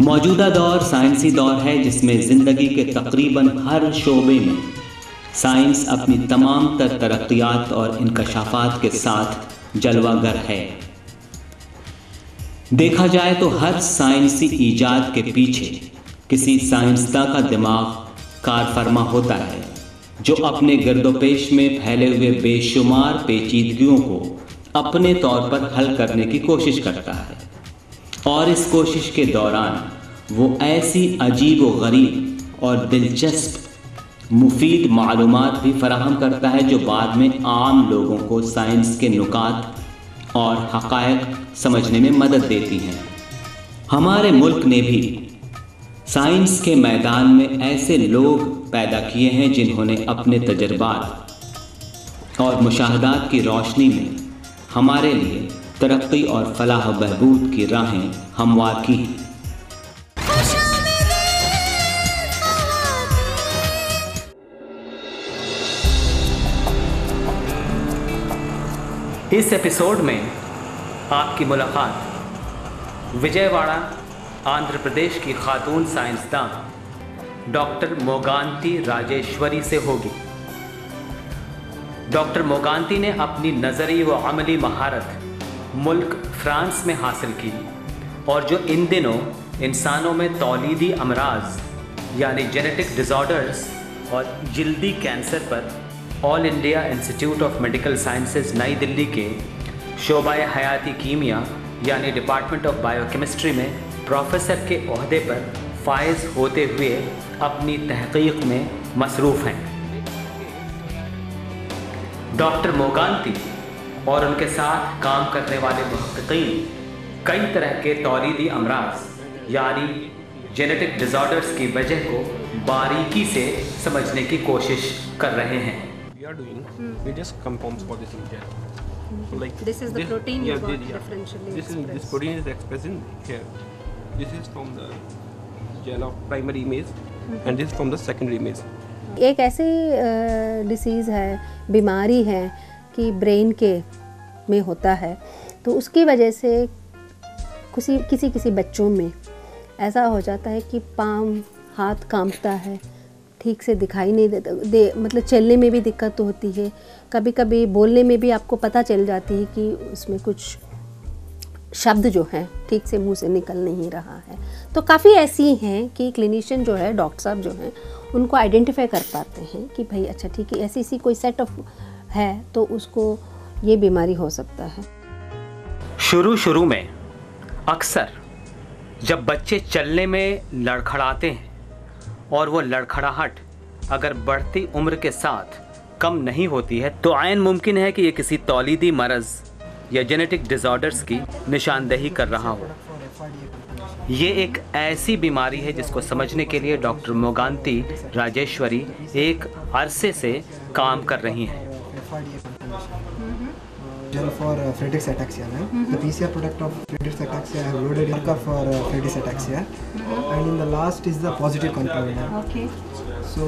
मौजूदा दौर साइंसी दौर है जिसमें ज़िंदगी के तकरीबन हर शोबे में साइंस अपनी तमाम तर तरक्कियात और इंकशाफात के साथ जलवागर है। देखा जाए तो हर साइंसी ईजाद के पीछे किसी साइंसदा का दिमाग कारफरमा होता है जो अपने गर्दोपेश में फैले हुए बेशुमार पेचीदगियों को अपने तौर पर हल करने की कोशिश करता है और इस कोशिश के दौरान वो ऐसी अजीब व गरीब और दिलचस्प मुफीद मालूमात भी फराहम करता है जो बाद में आम लोगों को साइंस के नुकात और हक़ाइक़ समझने में मदद देती हैं। हमारे मुल्क ने भी साइंस के मैदान में ऐसे लोग पैदा किए हैं जिन्होंने अपने तजर्बात और मुशाहदात की रोशनी में हमारे लिए तरक्की और फलाह बहबूद की राहें हमवार की। इस एपिसोड में आपकी मुलाकात विजयवाड़ा आंध्र प्रदेश की खातून साइंसदान डॉक्टर मोगांती राजेश्वरी से होगी। डॉक्टर मोगांती ने अपनी नज़री व अमली महारत मुल्क फ्रांस में हासिल की और जो इन दिनों इंसानों में तौलीदी अमराज यानी जेनेटिक डिसऑर्डर्स और जल्दी कैंसर पर all India institute of medical sciences नई दिल्ली के शोबाए हयाती कीमिया यानी डिपार्टमेंट ऑफ बायोकेमिस्ट्री में प्रोफेसर के ओहदे पर फायज होते हुए अपनी तहकीक में मसरूफ़ हैं। डॉक्टर मोगांती और उनके साथ काम करने वाले मुहक्किकीन कई तरह के तौलीदी अमराज यानी जेनेटिक डिसऑर्डर्स की वजह को बारीकी से समझने की कोशिश कर रहे हैं। We are doing various compounds for this gel. So like this is the protein you got differentially expressed. This protein is expressed in here. This is from the gel of primary image and this is from the secondary image. एक ऐसी disease है, बीमारी है कि brain के में होता है, तो उसकी वजह से किसी बच्चों में ऐसा हो जाता है कि पाँव हाथ कांपता है, ठीक से दिखाई नहीं देता मतलब चलने में भी दिक्कत होती है, कभी कभी बोलने में भी आपको पता चल जाती है कि उसमें कुछ शब्द जो हैं ठीक से मुंह से निकल नहीं रहा है। तो काफ़ी ऐसी हैं कि क्लिनिशियन जो है, डॉक्टर साहब जो हैं, उनको आइडेंटिफाई कर पाते हैं कि भाई अच्छा ठीक है ऐसी कोई सेट ऑफ है तो उसको ये बीमारी हो सकता है। शुरू में अक्सर जब बच्चे चलने में लड़खड़ाते हैं और वो लड़खड़ाहट अगर बढ़ती उम्र के साथ कम नहीं होती है तो आयन मुमकिन है कि ये किसी तौलीदी मरज़ या जेनेटिक डिसऑर्डर्स की निशानदेही कर रहा हो। ये एक ऐसी बीमारी है जिसको समझने के लिए डॉक्टर मोगांती राजेश्वरी एक अरसे से काम कर रही हैं। Gel for Friedreich's ataxia. The PCR product of Friedreich's ataxia I have loaded marker for Friedreich's ataxia, and in the last is the positive control. Okay. So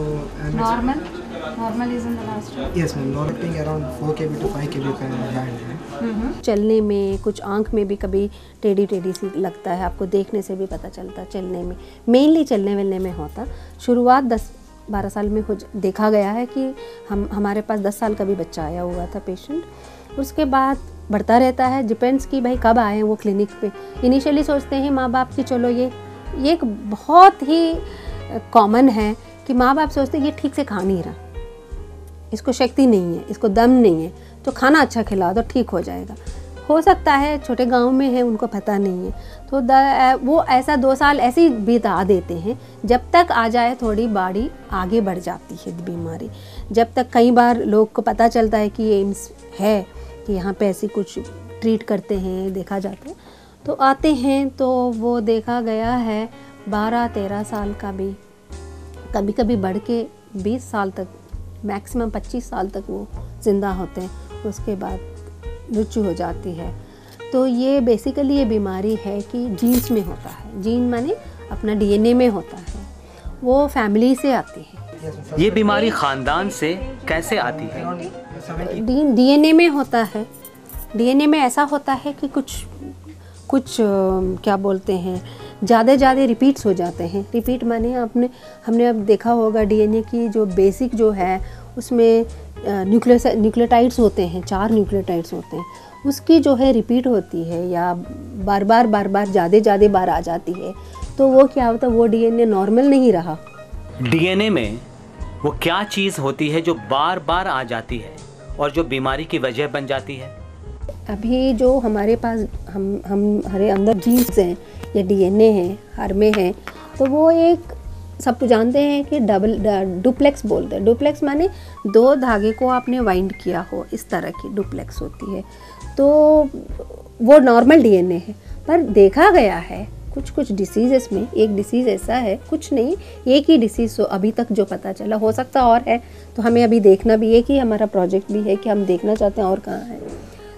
normal is in the last one. Yes ma'am, normal thing around 4 kb to 5 kb का band है। चलने में कुछ आँख में भी कभी टेढ़ी सी लगता है, आपको देखने से भी पता चलता है। चलने में मेनली चलने वेलने में होता, शुरुआत 10-12 साल में देखा गया है कि हमारे पास 10 साल का भी बच्चा आया हुआ था पेशेंट, उसके बाद बढ़ता रहता है, डिपेंड्स कि भाई कब आए वो क्लिनिक पे। इनिशियली सोचते हैं माँ बाप कि चलो ये एक बहुत ही कॉमन है कि माँ बाप सोचते हैं ये ठीक से खा नहीं रहा, इसको शक्ति नहीं है, इसको दम नहीं है, तो खाना अच्छा खिला दो ठीक हो जाएगा। हो सकता है छोटे गांव में है उनको पता नहीं है, तो वो ऐसा 2 साल ऐसे ही बिता देते हैं, जब तक आ जाए थोड़ी बॉडी आगे बढ़ जाती है बीमारी। जब तक कई बार लोग को पता चलता है कि एम्स है कि यहाँ पे ऐसी कुछ ट्रीट करते हैं, देखा जाता है, तो आते हैं। तो वो देखा गया है 12-13 साल का भी, कभी कभी बढ़ के 20 साल तक, मैक्सिमम 25 साल तक वो ज़िंदा होते हैं, उसके बाद मृत्यु हो जाती है। तो ये बेसिकली ये बीमारी है कि जीन्स में होता है, जीन माने अपना डीएनए में होता है, वो फैमिली से आती है। ये बीमारी ख़ानदान से कैसे आती है? डीएनए में होता है, डीएनए में ऐसा होता है कि कुछ क्या बोलते हैं, ज़्यादा रिपीट्स हो जाते हैं। रिपीट माने हमने अब देखा होगा डीएनए की जो बेसिक जो है उसमें न्यूक्लियोटाइड्स होते हैं, 4 न्यूक्लियोटाइड्स होते हैं, उसकी जो है रिपीट होती है या बार बार ज़्यादा बार आ जाती है, तो वो क्या होता है, वो डीएनए नॉर्मल नहीं रहा। डीएनए में वो क्या चीज़ होती है जो बार बार आ जाती है और जो बीमारी की वजह बन जाती है? अभी जो हमारे पास हमारे अंदर जीन्स हैं या डीएनए हैं, हर में हैं, तो वो एक सब जानते हैं कि डुप्लेक्स बोलते हैं। डुप्लेक्स माने 2 धागे को आपने वाइंड किया हो, इस तरह की डुप्लेक्स होती है। तो वो नॉर्मल डीएनए है, पर देखा गया है कुछ डिसीज़ेस में, एक डिसीज़ ऐसा है, कुछ नहीं, एक ही डिसीज़ अभी तक जो पता चला, हो सकता और है, तो हमें अभी देखना भी, एक ही हमारा प्रोजेक्ट भी है कि हम देखना चाहते हैं और कहाँ है।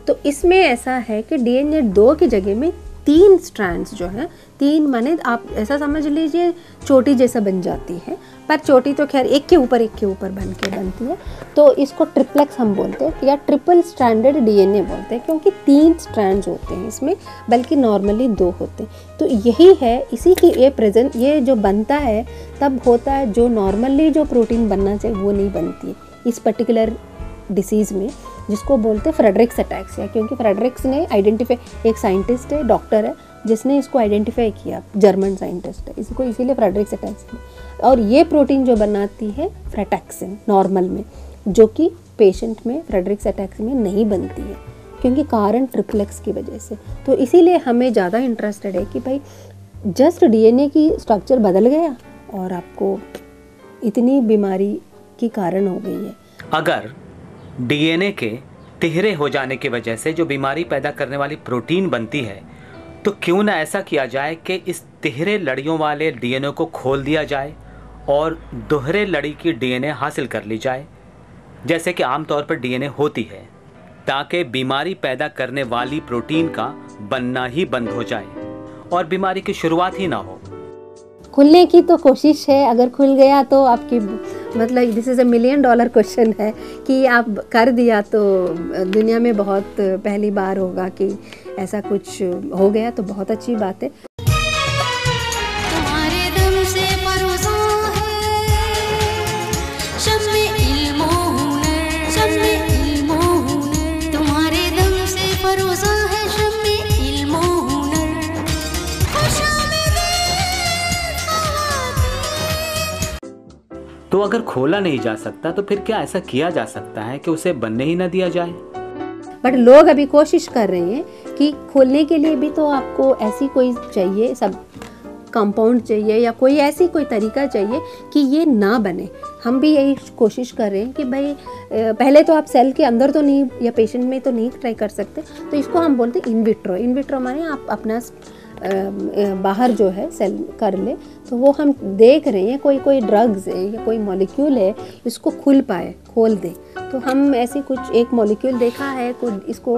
तो इसमें ऐसा है कि डीएनए 2 की जगह में 3 स्ट्रैंड्स जो हैं, 3 माने आप ऐसा समझ लीजिए चोटी जैसा बन जाती है, पर चोटी तो खैर एक के ऊपर बनती है, तो इसको ट्रिप्लेक्स हम बोलते हैं या ट्रिपल स्ट्रैंडेड डीएनए बोलते हैं, क्योंकि 3 स्ट्रैंड्स होते हैं इसमें, बल्कि नॉर्मली 2 होते हैं। तो यही है, इसी की ये जो बनता है तब होता है, जो नॉर्मली जो प्रोटीन बनना चाहिए वो नहीं बनती है इस पर्टिकुलर डिसीज़ में, जिसको बोलते हैं फ्रेडरिक्स अटैक्सिया, क्योंकि फ्रेडरिक्स ने आइडेंटिफाई, एक साइंटिस्ट है, डॉक्टर है, जिसने इसको आइडेंटिफाई किया, जर्मन साइंटिस्ट है, इसको इसीलिए फ्रेडरिक्स अटैक्सिया। और ये प्रोटीन जो बनाती है फ्रेटैक्सिन नॉर्मल में, जो कि पेशेंट में फ्रेडरिक्स अटैक्सिया में नहीं बनती है, क्योंकि कारण ट्रिप्लेक्स की वजह से। तो इसीलिए हमें ज़्यादा इंटरेस्टेड है कि भाई जस्ट डीएनए की स्ट्रक्चर बदल गया और आपको इतनी बीमारी की कारण हो गई है। अगर डीएनए के तिहरे हो जाने की वजह से जो बीमारी पैदा करने वाली प्रोटीन बनती है, तो क्यों ना ऐसा किया जाए कि इस तिहरे लड़ियों वाले डीएनए को खोल दिया जाए और दोहरे लड़ी की डीएनए हासिल कर ली जाए, जैसे कि आमतौर पर डीएनए होती है, ताकि बीमारी पैदा करने वाली प्रोटीन का बनना ही बंद हो जाए और बीमारी की शुरुआत ही ना हो। खुलने की तो कोशिश है, अगर खुल गया तो आपकी मतलब दिस इज़ $1 मिलियन क्वेश्चन है कि आप कर दिया तो दुनिया में बहुत पहली बार होगा कि ऐसा कुछ हो गया, तो बहुत अच्छी बात है। तुम्हारे दम से परोसा है शम्मे इल्मो हुनर, शम्मे इल्मो हुनर, तुम्हारे दम से परोसा है शम्मे इल्मो हुनर, तो अगर खोला नहीं जा सकता तो फिर क्या ऐसा किया जा सकता है कि उसे बनने ही न दिया जाए? बट लोग अभी कोशिश कर रहे हैं कि खोलने के लिए भी तो आपको ऐसी कोई चाहिए, सब कंपाउंड चाहिए या कोई ऐसी कोई तरीका चाहिए कि ये ना बने। हम भी यही कोशिश कर रहे हैं कि भाई पहले तो आप सेल के अंदर तो नहीं या पेशेंट में तो नहीं ट्राई कर सकते, तो इसको हम बोलते हैं इन विट्रो। इन विट्रो माने आप अपना बाहर जो है सेल कर ले, तो वो हम देख रहे हैं कोई ड्रग्स है या कोई मॉलिक्यूल है इसको खोल दे, तो हम ऐसी कुछ एक मॉलिक्यूल देखा है इसको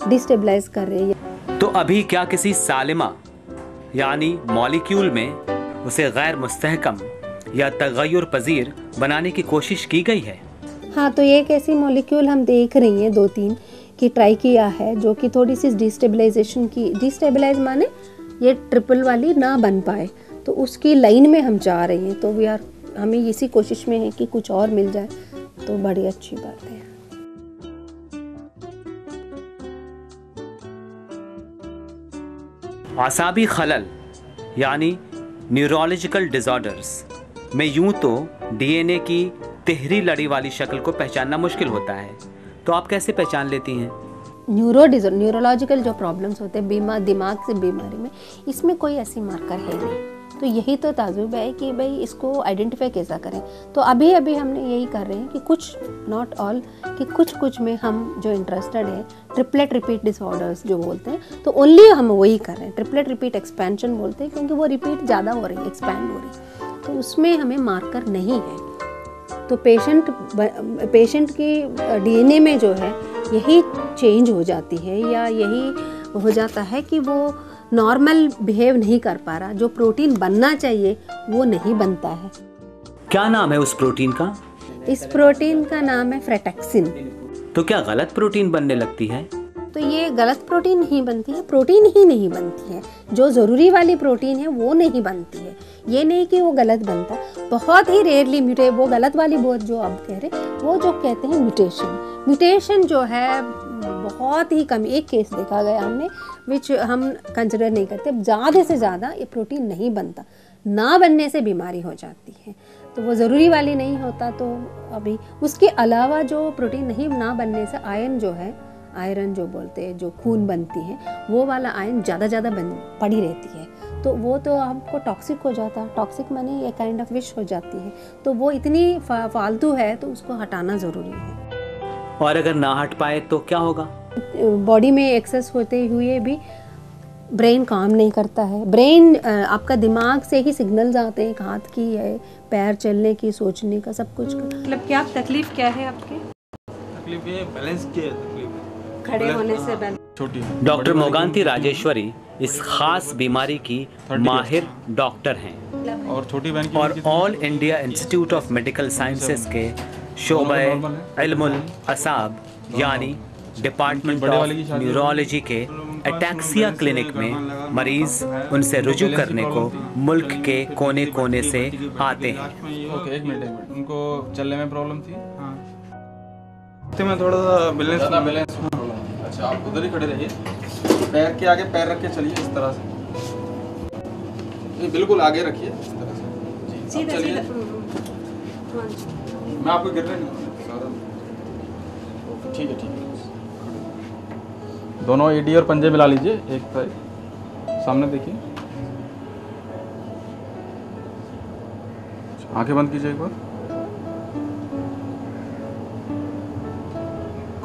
डिस्टेबलाइज कर रहे हैं। तो अभी क्या किसी सालिमा यानी मॉलिक्यूल में उसे गैर मुस्तहकम या तगय्युर पजीर बनाने की कोशिश की गई है? हाँ, तो एक ऐसी मॉलिक्यूल हम देख रही हैं 2-3 की ट्राई किया है, जो कि थोड़ी सी डिस्टेबलाइज माने ये ट्रिपल वाली ना बन पाए, तो उसकी लाइन में हम जा रहे हैं। तो हमें इसी कोशिश में है कि कुछ और मिल जाए तो बड़ी अच्छी बात है। आसाबी खलल यानी न्यूरोलॉजिकल डिसऑर्डर्स में यूं तो डीएनए की तिहरी लड़ी वाली शक्ल को पहचानना मुश्किल होता है, तो आप कैसे पहचान लेती हैं? न्यूरोलॉजिकल जो प्रॉब्लम्स होते हैं दिमाग से बीमारी में, इसमें कोई ऐसी मार्कर है नहीं। तो यही तो ताजुब है कि भाई इसको आइडेंटिफाई कैसा करें। तो अभी अभी हमने यही कर रहे हैं कि कुछ, नॉट ऑल, कि कुछ में हम जो इंटरेस्टेड है, ट्रिपलेट रिपीट डिसऑर्डर्स जो बोलते हैं, तो ओनली हम वही कर रहे हैं। ट्रिपलेट रिपीट एक्सपेंशन बोलते हैं क्योंकि वो रिपीट ज़्यादा हो रही है, एक्सपैंड हो रही है, तो उसमें हमें मार्कर नहीं है। तो पेशेंट की डीएनए में जो है यही चेंज हो जाती है या यही हो जाता है कि वो नॉर्मल बिहेव नहीं कर पा रहा, जो प्रोटीन बनना चाहिए वो नहीं बनता है। क्या नाम है उस प्रोटीन का? इस प्रोटीन का नाम है फ्रेटेक्सिन। तो क्या गलत प्रोटीन बनने लगती है? तो ये गलत प्रोटीन नहीं बनती है, प्रोटीन ही नहीं बनती है, जो ज़रूरी वाली प्रोटीन है वो नहीं बनती है। ये नहीं कि वो गलत बनता, बहुत ही रेयरली वो गलत वाली बहुत जो आप कह रहे, वो जो कहते हैं म्यूटेशन जो है बहुत ही कम, एक केस देखा गया हमने, विच हम कंसिडर नहीं करते। ज़्यादा से ज़्यादा ये प्रोटीन नहीं बनता, ना बनने से बीमारी हो जाती है, तो वो ज़रूरी वाली नहीं होता। तो अभी उसके अलावा जो प्रोटीन नहीं ना बनने से आयरन जो है, आयरन जो बोलते हैं, जो खून बनती है, वो वाला आयरन ज़्यादा पड़ी रहती है, तो वो तो आपको टॉक्सिक हो जाता है। टॉक्सिक माने ये काइंड ऑफ विष हो जाती है, तो वो इतनी फालतू है, तो उसको हटाना ज़रूरी है। और अगर ना हट पाए तो क्या होगा? बॉडी में एक्सेस होते हुए भी ब्रेन काम नहीं करता है। ब्रेन आपका दिमाग से ही सिग्नल्स आते हैं, हाथ की है, पैर चलने की, सोचने का, सब कुछ का। मतलब क्या तकलीफ क्या है आपके? तकलीफ ये बैलेंस की है, तकलीफ खड़े होने से बैलेंस। छोटी। डॉक्टर मोगांती राजेश्वरी इस खास बीमारी की माहिर डॉक्टर हैं और छोटी बहन की और all India institute of medical sciences के शोबे इल्मुल असाब यानी डिपार्टमेंट ऑफ न्यूरोलॉजी के एटैक्सिया क्लिनिक में मरीज उनसे रुजू करने को मुल्क के कोने कोने से आते हैं। ओके, एक मिनट, उनको चलने में प्रॉब्लम थी? हाँ, तो मैं थोड़ा सा बैलेंस में प्रॉब्लम थी। अच्छा, आप उधर ही खड़े रहिए, पैर के आगे पैर रख के चलिए, इस तरह से, ये बिल्कुल आगे रखिए, इस तरह से जी, चलिए। मैं आपको गिरने नहीं दूंगा, ठीक है, ठीक है। दोनों एडी और पंजे मिला लीजिए, एक साइड सामने देखिए, आंखें बंद कीजिए, एक बार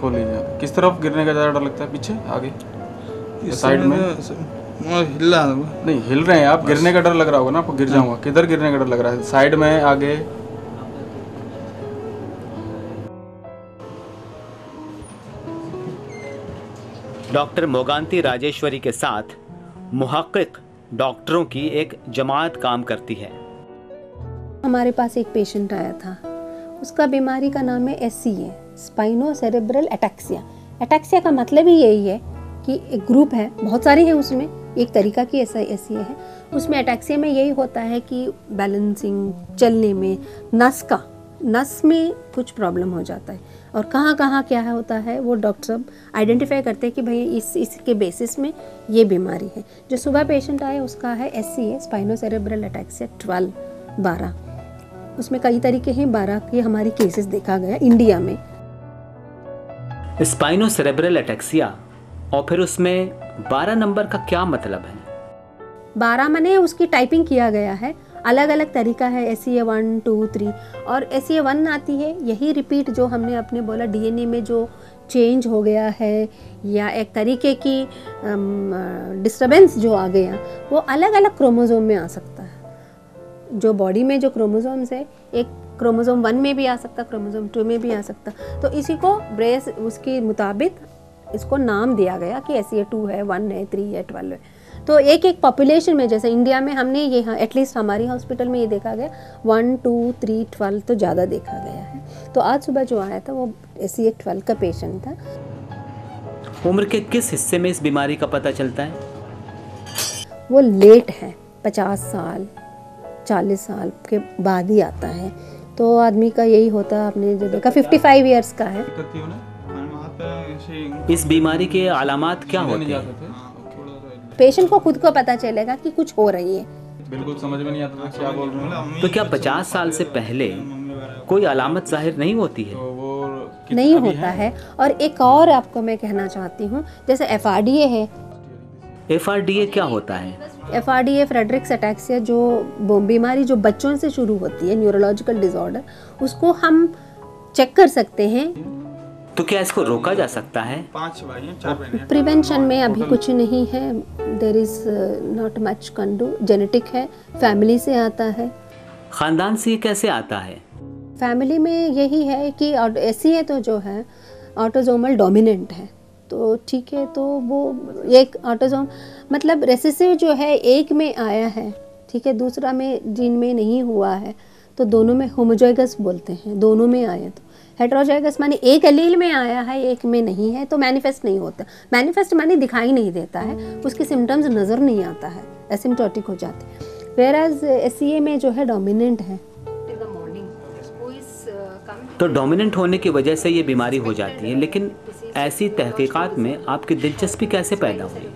खोल लीजिए। किस तरफ गिरने का ज़्यादा डर लगता है, पीछे, आगे, साइड में? हिला नहीं, हिल रहे हैं आप, गिरने का डर लग रहा होगा ना आपको, गिर जाऊंगा। किधर गिरने का डर लग रहा है, साइड में, आगे? डॉक्टर मोगांती राजेश्वरी के साथ मुहक्किक डॉक्टरों की एक जमात काम करती है। हमारे पास एक पेशेंट आया था, उसका बीमारी का नाम है SCA, स्पाइनो सेरेब्रल एटैक्सिया। एटैक्सिया का मतलब ही यही है कि एक ग्रुप है, बहुत सारे हैं उसमें, एक तरीका की SCA है। उसमें एटैक्सिया में यही होता है कि बैलेंसिंग, चलने में, नस में कुछ प्रॉब्लम हो जाता है, और कहाँ क्या होता है वो डॉक्टर साहब आइडेंटिफाई करते हैं कि भाई इसके बेसिस में ये बीमारी है। जो सुबह पेशेंट आया उसका है SCA, स्पाइनो सेरेब्रल एटैक्सिया 12। उसमें कई तरीके हैं, 12 के हमारी केसेस देखा गया इंडिया में। स्पाइनो सेरेब्रल एटैक्सिया, और फिर उसमें 12 नंबर का क्या मतलब है? 12 माने उसकी टाइपिंग किया गया है, अलग अलग तरीका है, SCA 1, 2, 3, और SCA 1 आती है, यही रिपीट जो हमने अपने बोला DNA में जो चेंज हो गया है या एक तरीके की डिस्टर्बेंस जो आ गया, वो अलग अलग क्रोमोसोम में आ सकता है। जो बॉडी में जो क्रोमोसोम्स है, एक क्रोमोसोम 1 में भी आ सकता, क्रोमोसोम 2 में भी आ सकता, तो इसी को ब्रेस उसके मुताबिक इसको नाम दिया गया कि SCA 2 है, 1 है, 3 है, 12 है। तो एक पॉपुलेशन में, जैसे इंडिया में हमने ये एटलीस्ट हमारी हॉस्पिटल में ये देखा गया 1, 2, 3, 12 तो ज़्यादा देखा गया है। तो आज सुबह जो आया था वो SCA 12 का पेशेंट था। उम्र के किस हिस्से में इस बीमारी का पता चलता है? वो लेट है, 50 साल 40 साल के बाद ही आता है। तो आदमी का यही होता है, आपने जो देखा 55 ईयर्स का है। इस बीमारी के अलामात क्या होते हैं? पेशेंट को खुद को पता चलेगा कि कुछ हो रही है, बिल्कुल समझ में नहीं आता था क्या बोल रहे हैं। तो क्या 50 साल से पहले कोई अलामत जाहिर नहीं होती है? नहीं होता है। और एक और आपको मैं कहना चाहती हूँ, जैसे FRDA है। FRDA क्या होता है? FRDA फ्रेडरिक्स अटैक्सिया जो बीमारी जो बच्चों से शुरू होती है, न्यूरोलॉजिकल डिसऑर्डर, उसको हम चेक कर सकते हैं। तो क्या इसको रोका जा सकता है? 5 भाई हैं, 4 बहनें हैं। प्रिवेंशन में अभी कुछ नहीं है, there is not much can do. Genetic है, फैमिली से आता है। खानदान से ये कैसे आता है? फैमिली में यही है कि ऐसी है तो जो है ऑटोजोमल डोमिनेंट है, तो ठीक है, तो वो एक ऑटोजोम मतलब रेसेसिव जो है एक में आया है, ठीक है, दूसरा में जीन में नहीं हुआ है, तो दोनों में होमोजाइगस बोलते हैं, दोनों में आया। तो हेटेरोजाइगस माने एक एलील में आया है, एक में नहीं है, तो मैनिफेस्ट नहीं होता। मैनिफेस्ट माने दिखाई नहीं देता है, उसके सिम्टम्स नज़र नहीं आता है, एसिम्प्टोटिक हो जाते हैं। वेराज SCA में जो है डोमिनेंट है। तो डोमिनेंट होने की वजह से ये बीमारी हो जाती है, लेकिन ऐसी तहकीकात में आपकी दिलचस्पी कैसे पैदा हुई?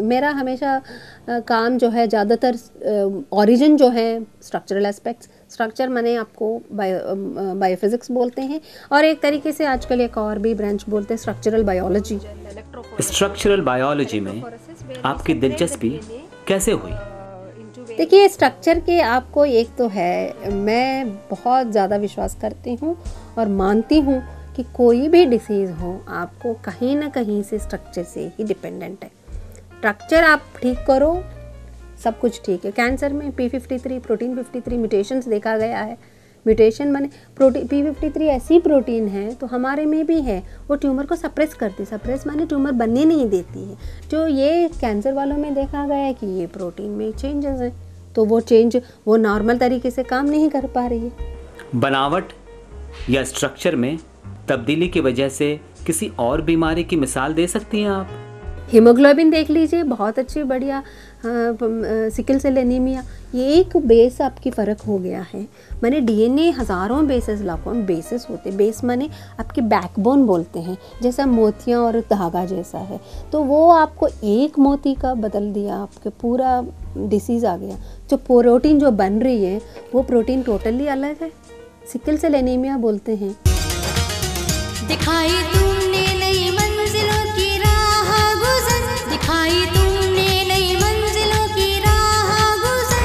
मेरा हमेशा काम जो है ज़्यादातर ओरिजिन जो है स्ट्रक्चरल एस्पेक्ट्स, स्ट्रक्चर माने आपको बायोफिजिक्स बोलते हैं, और एक तरीके से आजकल एक और भी ब्रांच बोलते हैं स्ट्रक्चरल बायोलॉजी। स्ट्रक्चरल बायोलॉजी में आपकी दिलचस्पी कैसे हुई? देखिए, स्ट्रक्चर के आपको एक तो है, मैं बहुत ज़्यादा विश्वास करती हूँ और मानती हूँ कि कोई भी डिसीज़ हो आपको कहीं ना कहीं से स्ट्रक्चर से ही डिपेंडेंट है। स्ट्रक्चर आप ठीक करो, सब कुछ ठीक है। कैंसर में P53 प्रोटीन 53 म्यूटेशंस देखा गया है। म्यूटेशन माने प्रोटीन P53 ऐसी प्रोटीन है तो हमारे में भी है, वो ट्यूमर को सप्रेस करती, सप्रेस माने ट्यूमर बनने नहीं देती है। जो ये कैंसर वालों में देखा गया है कि ये प्रोटीन में चेंजेस हैं, तो वो चेंज वो नॉर्मल तरीके से काम नहीं कर पा रही है। बनावट या स्ट्रक्चर में तब्दीली की वजह से किसी और बीमारी की मिसाल दे सकती हैं आप? हीमोग्लोबिन देख लीजिए, बहुत अच्छी बढ़िया। सिकल सेल एनीमिया, ये एक बेस आपकी फ़र्क हो गया है। माने DNA हज़ारों बेसेस लाखों बेसेस होते, बेस माने आपके बैकबोन बोलते हैं, जैसा मोतियाँ और धागा जैसा है, तो वो आपको एक मोती का बदल दिया, आपके पूरा डिसीज़ आ गया। जो प्रोटीन जो बन रही है वो प्रोटीन टोटली अलग है, सिकल सेल एनीमिया बोलते हैं। दिखाई तुमने नई मंजिलों की राह गुज़र, दिखाई तुमने नई मंजिलों की राह गुज़र,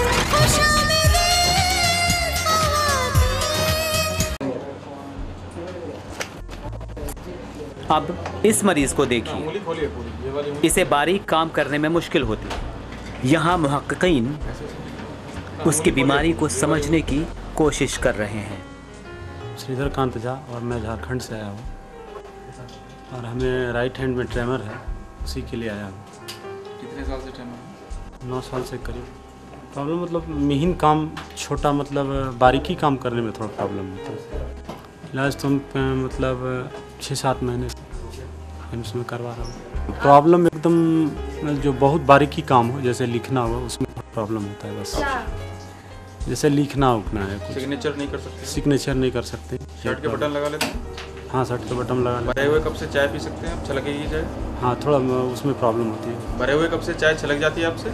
अब इस मरीज को देखिए, उंगली खोलिए पूरी, ये वाली उंगली। इसे बारीक काम करने में मुश्किल होती है। यहाँ मुहक्किकीन उसकी बीमारी को समझने की कोशिश कर रहे हैं। श्रीधरकांत झा, और मैं झारखंड से आया हूँ, और हमें राइट हैंड में ट्रेमर है, उसी के लिए आया हूँ। कितने साल से ट्रेमर? 9 साल से करीब। प्रॉब्लम मतलब मिहिन काम, छोटा मतलब बारीकी काम करने में थोड़ा प्रॉब्लम होता है। इलाज तो हम मतलब 6-7 महीने से एम्स में करवा रहा हूँ। प्रॉब्लम एकदम जो बहुत बारीकी काम हो, जैसे लिखना हो, उसमें प्रॉब्लम होता है बस। जैसे लिखना उठना है, कुछ सिग्नेचर नहीं कर सकते? सिग्नेचर नहीं कर सकते। शर्ट के बटन लगा लेते हैं? हाँ, शर्ट के बटन लगा लेते भरे हुए कप से चाय पी सकते हैं आप? छलक गई चाय? हाँ, थोड़ा उसमें प्रॉब्लम होती है। भरे हुए कप से चाय छलक जाती है आपसे?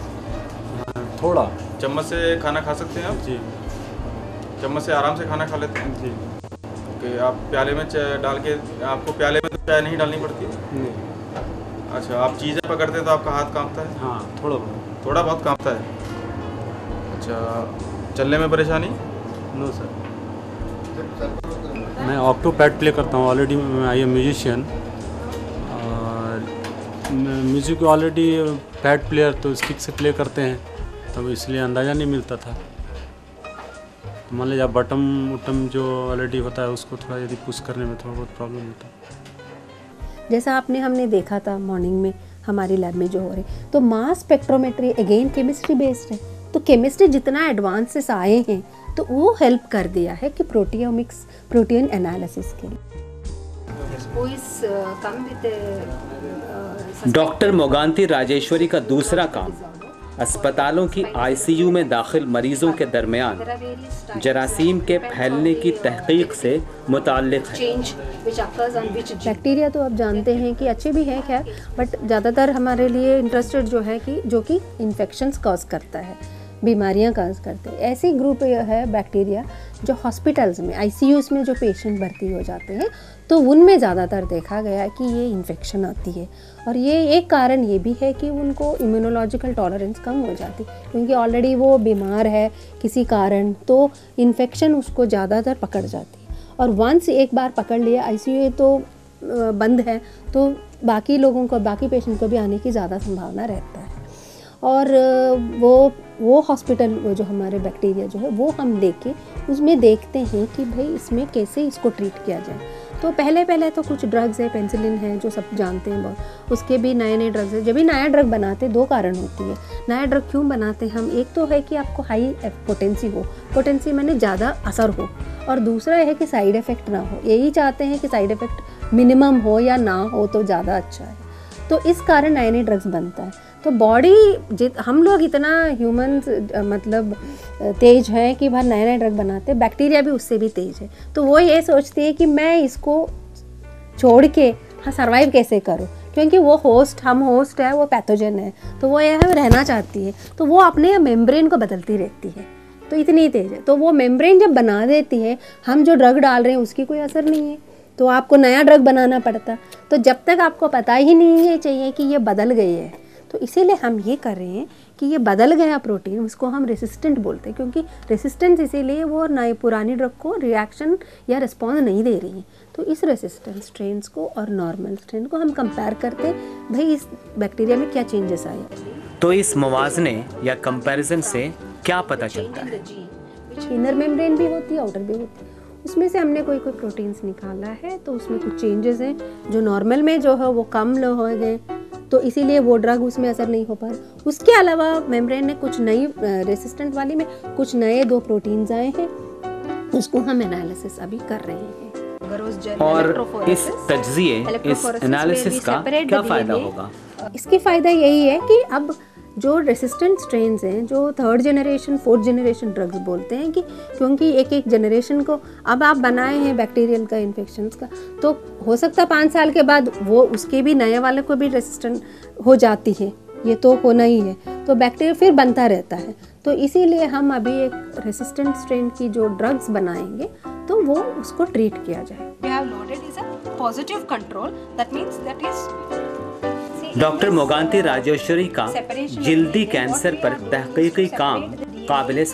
थोड़ा। चम्मच से खाना खा सकते हैं आप? जी। चम्मच से आराम से खाना खा लेते हैं? जी। ओके, आप प्याले में चाय डाल के, आपको प्याले में तो चाय नहीं डालनी पड़ती? नहीं। अच्छा, आप चीज़ें पकड़ते हैं तो आपका हाथ कांपता है? हाँ, थोड़ा बहुत कांपता है। अच्छा, चलने में परेशानी? No sir. मैं ऑक्टोपैड प्ले करता हूँ, ऑलरेडी आई एम म्यूजिशियन, और म्यूजिक ऑलरेडी पैड प्लेयर तो स्टिक से प्ले करते हैं, तो इसलिए अंदाज़ा नहीं मिलता था। तो मान लीजिए बटम उटम जो ऑलरेडी होता है उसको थोड़ा यदि पुश करने में थोड़ा बहुत प्रॉब्लम होता है। जैसा हमने देखा था मॉर्निंग में हमारी लैब में जो हो रहे, तो mass spectrometry again chemistry based है, तो केमिस्ट्री जितना एडवांसेस आए हैं तो वो हेल्प कर दिया है कि प्रोटियोमिक्स, प्रोटीन एनालिसिस के लिए। डॉक्टर मोगांती राजेश्वरी का दूसरा काम अस्पतालों की ICU में दाखिल मरीजों के दरमियान जरासीम के फैलने की तहकीक से मुताल्लिक है। बैक्टीरिया तो आप जानते हैं कि अच्छे भी हैं खैर, बट ज़्यादातर हमारे लिए इंटरेस्टेड जो है कि जो कि इन्फेक्शंस कॉज करता है, बीमारियां कॉज करते हैं। ऐसी ग्रुप है बैक्टीरिया जो हॉस्पिटल्स में ICUs में जो पेशेंट भर्ती हो जाते हैं तो उनमें ज़्यादातर देखा गया है कि ये इन्फेक्शन आती है। और ये एक कारण ये भी है कि उनको इम्यूनोलॉजिकल टॉलरेंस कम हो जाती है, क्योंकि ऑलरेडी वो बीमार है किसी कारण, तो इन्फेक्शन उसको ज़्यादातर पकड़ जाती है। और वंस एक बार पकड़ लिया, ICU तो बंद है, तो बाकी लोगों को, बाकी पेशेंट को भी आने की ज़्यादा संभावना रहता है। और वो हॉस्पिटल, वो जो हमारे बैक्टीरिया जो है वो हम लेके उसमें देखते हैं कि भाई इसमें कैसे इसको ट्रीट किया जाए। तो पहले तो कुछ ड्रग्स है, पेनिसिलिन है जो सब जानते हैं बहुत, उसके भी नए ड्रग्स है। जब भी नया ड्रग बनाते 2 कारण होती है। नया ड्रग क्यों बनाते हम, एक तो है कि आपको हाई पोटेंसी हो, पोटेंसी मैंने ज़्यादा असर हो, और दूसरा है कि साइड इफ़ेक्ट ना हो। यही चाहते हैं कि साइड इफ़ेक्ट मिनिमम हो या ना हो तो ज़्यादा अच्छा है। तो इस कारण नए ड्रग्स बनता है। तो बॉडी हम लोग इतना ह्यूमन मतलब तेज है कि भाई नए ड्रग बनाते, बैक्टीरिया भी उससे भी तेज है। तो वो ये सोचती है कि मैं इसको छोड़ के सर्वाइव कैसे करूँ, क्योंकि वो हम होस्ट है, वो पैथोजन है, तो वो यह रहना चाहती है। तो वो अपने मेम्ब्रेन को बदलती रहती है, तो इतनी तेज है। तो वो मेम्ब्रेन जब बना देती है, हम जो ड्रग डाल रहे हैं उसकी कोई असर नहीं है, तो आपको नया ड्रग बनाना पड़ता। तो जब तक आपको पता ही नहीं है चाहिए कि ये बदल गई है, तो इसीलिए हम ये कर रहे हैं कि ये बदल गया प्रोटीन, उसको हम रेसिस्टेंट बोलते हैं, क्योंकि रेसिस्टेंस इसीलिए वो नए पुरानी ड्रग को रिएक्शन या रिस्पॉन्स नहीं दे रही है। तो इस रेसिस्टेंट स्ट्रेन्स को और नॉर्मल स्ट्रेन को हम कंपेयर करते हैं, भाई इस बैक्टीरिया में क्या चेंजेस आए। तो इस मुवाजने या कंपैरिजन से क्या पता चलता है? इनर मेम्ब्रेन भी होती है, आउटर भी होती है, उसमें से हमने कोई प्रोटीन्स निकाला है, तो उसमें कुछ चेंजेस हैं जो नॉर्मल में जो है वो कम हो गए, तो इसीलिए वो ड्रग उसमें असर नहीं हो पा रहा। उसके अलावा मेम्ब्रेन ने कुछ नई रेसिस्टेंट वाली में कुछ नए 2 प्रोटीन्स आए हैं, उसको हम एनालिसिस अभी कर रहे हैं। और इस तज्जिए, इस एनालिसिस का क्या फ़ायदा होगा? इसकी फ़ायदा यही है कि अब जो रेसिस्टेंट स्ट्रेन्स हैं, जो 3rd generation 4th generation drugs बोलते हैं, कि क्योंकि एक जनरेशन को अब आप बनाए हैं बैक्टीरियल का इन्फेक्शंस का, तो हो सकता है 5 साल के बाद वो उसके भी नए वाले को भी रेसिस्टेंट हो जाती है, ये तो होना ही है। तो बैक्टीरिया फिर बनता रहता है, तो इसीलिए हम अभी एक रेसिस्टेंट स्ट्रेन की जो ड्रग्स बनाएंगे तो वो उसको ट्रीट किया जाए। We have loaded is a positive control, that means that is doctor Moganti Rajeshwari का जल्दी कैंसर पर तहकीकी काम काबिल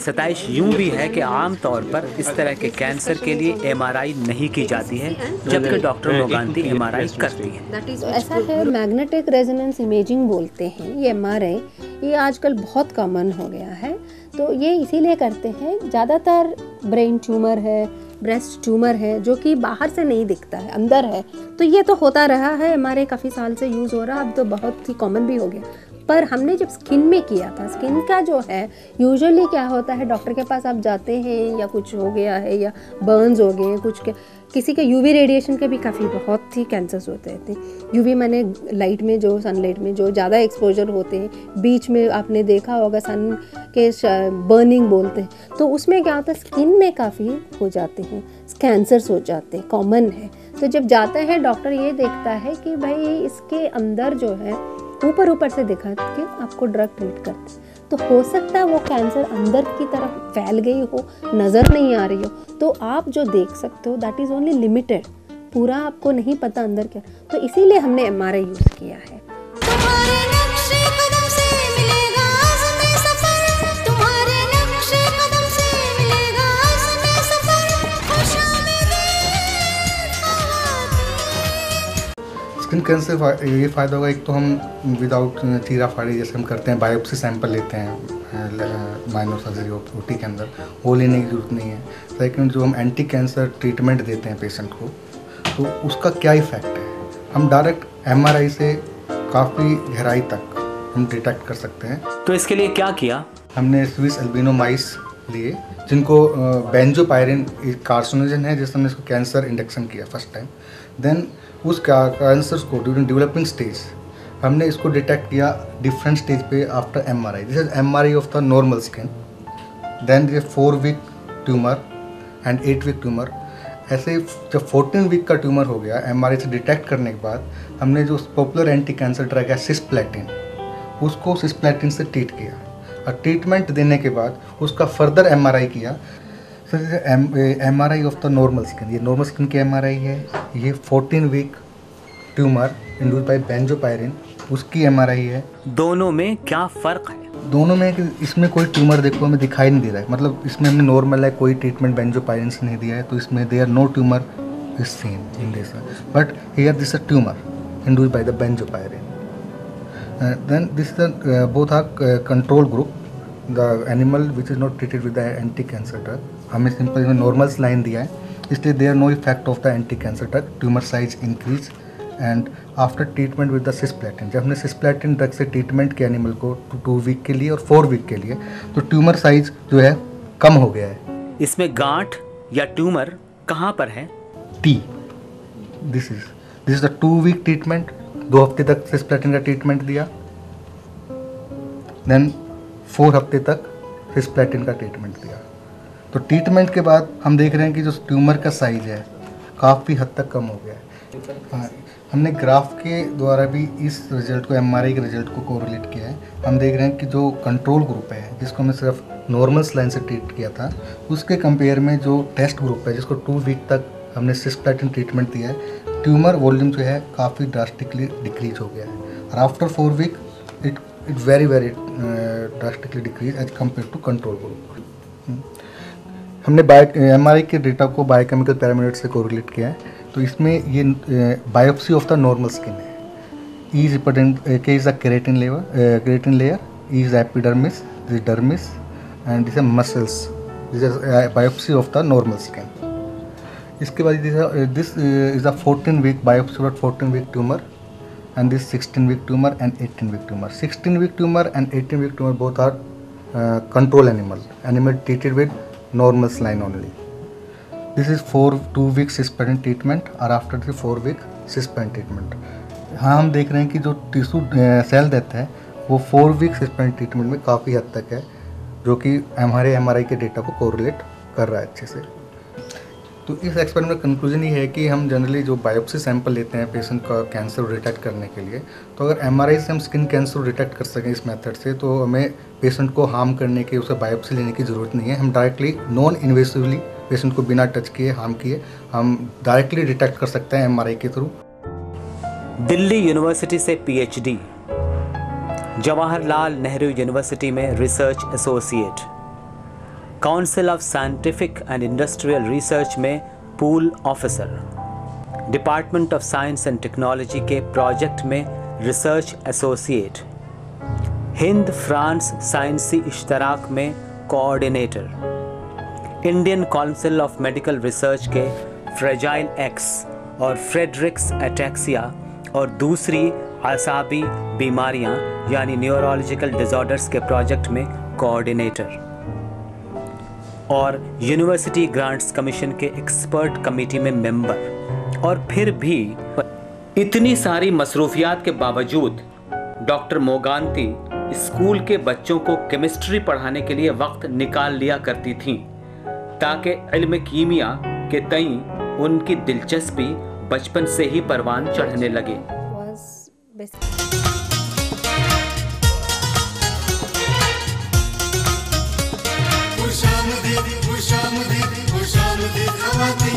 सताइश यूं भी है कि आम तौर पर इस तरह के कैंसर के लिए MRI नहीं की जाती है, जबकि डॉक्टर मोगांती MRI करती है। ऐसा है, मैग्नेटिक रेजोनेंस इमेजिंग बोलते हैं, ये MRI ये आजकल बहुत कॉमन हो गया है। तो ये इसीलिए करते हैं, ज़्यादातर ब्रेन ट्यूमर है, ब्रेस्ट ट्यूमर है, जो कि बाहर से नहीं दिखता है, अंदर है। तो ये तो होता रहा है, हमारे काफ़ी साल से यूज़ हो रहा, अब तो बहुत ही कॉमन भी हो गया। पर हमने जब स्किन में किया था, स्किन का जो है यूजुअली क्या होता है, डॉक्टर के पास आप जाते हैं या कुछ हो गया है या बर्न्स हो गए कुछ के, किसी के UV रेडिएशन के भी काफ़ी बहुत ही कैंसर्स होते थे। UV माने लाइट में, जो सनलाइट में जो ज़्यादा एक्सपोजर होते हैं, बीच में आपने देखा होगा सन के बर्निंग बोलते हैं, तो उसमें क्या होता है स्किन में काफ़ी हो जाते हैं, कैंसर्स हो जाते हैं, कॉमन है। तो जब जाता है डॉक्टर ये देखता है कि भाई इसके अंदर जो है ऊपर से दिखा के आपको ड्रग ट्रीट करते हैं, तो हो सकता है वो कैंसर अंदर की तरफ फैल गई हो, नज़र नहीं आ रही हो, तो आप जो देख सकते हो दैट इज़ ओनली लिमिटेड, पूरा आपको नहीं पता अंदर क्या। तो इसीलिए हमने MRI यूज़ किया है। तुम्हारे नक्शे कदम से मिलेगा आज़मे सफर, तुम्हारे नक्शे कदम से मिलेगा आज़मे सफर, स्किन कैंसर ये फ़ायदा होगा, एक तो हम विदाउट चीरा फाड़ी जैसे हम करते हैं, बायोप्सी सैंपल लेते हैं माइनर सर्जरी OT के अंदर, वो लेने की जरूरत नहीं है। सेकंड, जो हम एंटी कैंसर ट्रीटमेंट देते हैं पेशेंट को, तो उसका क्या इफ़ेक्ट है, हम डायरेक्ट MRI से काफ़ी गहराई तक हम डिटेक्ट कर सकते हैं। तो इसके लिए क्या किया? हमने स्विस एल्बिनो माइस लिए, जिनको बेंजोपायरिन कार्सिनोजन है, जिससे हमने इसको कैंसर इंडक्शन किया फर्स्ट टाइम। देन उस कैंसर्स को ड्यूरिंग डेवलपिंग स्टेज हमने इसको डिटेक्ट किया डिफरेंट स्टेज पे after MRI। This is MRI of the normal skin, then ये 4 week tumour and 8 week tumour. ऐसे जब 14 वीक का ट्यूमर हो गया MRI से डिटेक्ट करने के बाद, हमने जो पॉपुलर एंटी कैंसर ड्रग है सिस्प्लेटिन, उसको सिस्प्लेटिन से ट्रीट किया। और ट्रीटमेंट देने के बाद उसका फर्दर MRI किया। Sir MRI of the normal skin, ये नॉर्मल स्किन की MRI है। ये 14 वीक ट्यूमर इंड्यूस्ड बाय बेंजोपायरिन, उसकी MRI है। दोनों में क्या फ़र्क है? दोनों में कि इसमें कोई ट्यूमर देखो हमें दिखाई नहीं दे रहा है, मतलब इसमें हमने नॉर्मल है, कोई ट्रीटमेंट बेंजोपायरिन से नहीं दिया है, तो इसमें there no tumour is seen in this, but here this a tumour induced by the benzopyrene. Then this both are control group, the animal which is not treated with the anti cancer drug, हमें simple में normal line दिया है, इसलिए there no effect of the anti cancer drug, tumour size increase and after treatment with the cisplatin. जब हमने cisplatin drug से treatment किया animal को 2 वीक के लिए और 4 वीक के लिए, तो ट्यूमर साइज जो है कम हो गया है। इसमें गांठ या ट्यूमर कहाँ पर है? T, this is the 2 week treatment, 2 हफ्ते तक सिस्प्लेटिन का ट्रीटमेंट दिया, देन 4 हफ्ते तक सिस्प्लेटिन का ट्रीटमेंट दिया। तो ट्रीटमेंट के बाद हम देख रहे हैं कि जो ट्यूमर का साइज है काफ़ी हद तक कम हो गया है। हाँ, हमने ग्राफ के द्वारा भी इस रिजल्ट को, MRI के रिजल्ट को कोरिलेट किया है। हम देख रहे हैं कि जो कंट्रोल ग्रुप है, जिसको हमने सिर्फ नॉर्मल लाइन से ट्रीट किया था, उसके कंपेयर में जो टेस्ट ग्रुप है, जिसको 2 वीक तक हमने सिस्प्लेटिन ट्रीटमेंट दिया है, ट्यूमर वॉल्यूम जो है काफ़ी ड्रास्टिकली डिक्रीज हो गया है। और after 4 week it very drastically decrease as compare to control group. हमने MRI के डेटा को बायोकेमिकल पैरामीटर से कोरिलेट किया है, तो इसमें ये biopsy of the normal skin है। E is important, K is the keratin layer, E is epidermis, this is dermis, and this is muscles. This is biopsy of the normal skin. इसके बाद this is a 14-week biopsy of 14-week tumor, and this 16-week tumor and 18-week tumor. 16-week tumor and 18-week tumor both are control animal treated with normal saline only. This is 2 weeks cisplatin treatment और after the 4 week cisplatin treatment. हाँ, हम देख रहे हैं कि जो tissue cell देता है वो 4 वीक cisplatin ट्रीटमेंट में काफ़ी हद तक है, जो कि हमारे MRI के डेटा को कोरिलेट कर रहा है अच्छे से। तो इस एक्सपेरिमेंट का कंक्लूजन ये है कि हम जनरली जो बायोप्सी सैंपल लेते हैं पेशेंट का कैंसर डिटेक्ट करने के लिए, तो अगर MRI से हम स्किन कैंसर डिटेक्ट कर सकें इस मेथड से, तो हमें पेशेंट को हार्म करने की, उसे बायोप्सी लेने की ज़रूरत नहीं है। हम डायरेक्टली नॉन इन्वेसिवली पेशेंट को बिना टच किए, हार्म किए, हम डायरेक्टली डिटेक्ट कर सकते हैं MRI के थ्रू। दिल्ली यूनिवर्सिटी से PhD, जवाहरलाल नेहरू यूनिवर्सिटी में research associate, council of scientific and industrial research में pool officer, department of science and technology के प्रोजेक्ट में रिसर्च एसोसिएट, हिंद फ्रांस साइंसी इश्तराक में coordinator, Indian council of medical research के फ्रेजाइल एक्स और फ्रेडरिक्स एटैक्सिया और दूसरी आसाबी बीमारियां यानी न्यूरोलॉजिकल डिसऑर्डर्स के प्रोजेक्ट में कोऑर्डिनेटर, और यूनिवर्सिटी ग्रांट्स कमीशन के एक्सपर्ट कमेटी में मेंबर। और फिर भी इतनी सारी मसरूफियात के बावजूद डॉक्टर मोगांती स्कूल के बच्चों को केमिस्ट्री पढ़ाने के लिए वक्त निकाल लिया करती थीं, ताकि इल्म कीमिया के तई उनकी दिलचस्पी बचपन से ही परवान चढ़ने लगे। खुशामदीद खुशामदीद खुशामदीद खवातीन।